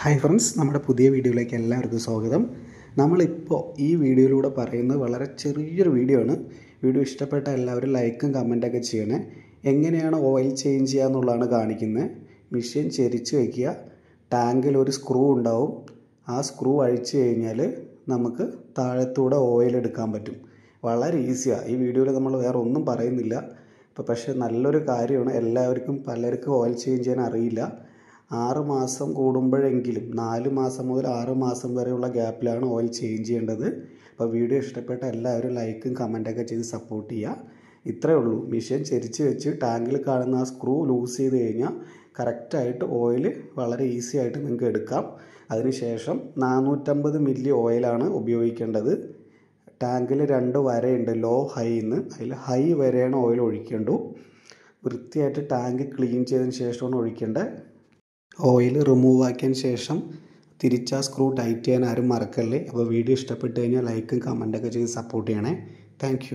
Hi friends, നമ്മുടെ പുതിയ വീഡിയോയിലേക്ക് എല്ലാവർക്കും സ്വാഗതം. നമ്മളിപ്പോൾ ഈ വീഡിയോയിലൂടെ പറയുന്നത് വളരെ ചെറിയൊരു വീഡിയോ ആണ്. വീഡിയോ ഇഷ്ടപ്പെട്ട എല്ലാവരും ലൈക്കും കമൻറ്റൊക്കെ ചെയ്യണേ. എങ്ങനെയാണ് ഓയിൽ ചേഞ്ച് ചെയ്യുക എന്നുള്ളതാണ് കാണിക്കുന്നത്. മെഷീൻ ചെരിച്ച് വയ്ക്കുക, ടാങ്കിൽ ഒരു സ്ക്രൂ ഉണ്ടാവും. ആ സ്ക്രൂ അഴിച്ചു കഴിഞ്ഞാൽ നമുക്ക് താഴത്തൂടെ ഓയിൽ എടുക്കാൻ പറ്റും. വളരെ ഈസിയാണ്. ഈ വീഡിയോയിൽ നമ്മൾ വേറെ ഒന്നും പറയുന്നില്ല. പക്ഷേ നല്ലൊരു കാര്യമാണ്. പലർക്കും ഓയിൽ ചേഞ്ച് ചെയ്യാൻ അറിയില്ല. 6 മാസം കൂടുമ്പോഴെങ്കിലും 4 മാസം മുതൽ 6 മാസം വരെയുള്ള ഗ്യാപ്പിലാണ് ഓയിൽ ചേഞ്ച് ചെയ്യേണ്ടത്. അപ്പോൾ വീഡിയോ ഇഷ്ടപ്പെട്ട എല്ലാവരും ലൈക്കും കമൻറ്റൊക്കെ ചെയ്ത് സപ്പോർട്ട് ചെയ്യുക. ഇത്രയേ ഉള്ളൂ. മെഷീൻ ചെരിച്ച് വെച്ച് ടാങ്കിൽ കാണുന്ന ആ സ്ക്രൂ ലൂസ് ചെയ്ത് കഴിഞ്ഞാൽ കറക്റ്റായിട്ട് ഓയിൽ വളരെ ഈസി ആയിട്ട് നിങ്ങൾക്ക് എടുക്കാം. അതിനുശേഷം 450 മില്ലി ഓയിലാണ് ഉപയോഗിക്കേണ്ടത്. ടാങ്കിൽ 2 വരയുണ്ട്, ലോ ഹൈ എന്ന്. അതിൽ ഹൈ വരെയാണ് ഓയിൽ ഒഴിക്കേണ്ടത്. വൃത്തിയായിട്ട് ടാങ്ക് ക്ലീൻ ചെയ്തതിന് ശേഷമാണ് ഒഴിക്കേണ്ടത്. ഓയിൽ റിമൂവ് ആക്കിയതിന് ശേഷം തിരിച്ച് ആ സ്ക്രൂ ടൈറ്റ് ചെയ്യാൻ ആരും മറക്കല്ലേ. അപ്പോൾ വീഡിയോ ഇഷ്ടപ്പെട്ട് കഴിഞ്ഞാൽ ലൈക്കും കമൻറ്റൊക്കെ ചെയ്ത് സപ്പോർട്ട് ചെയ്യണേ. താങ്ക്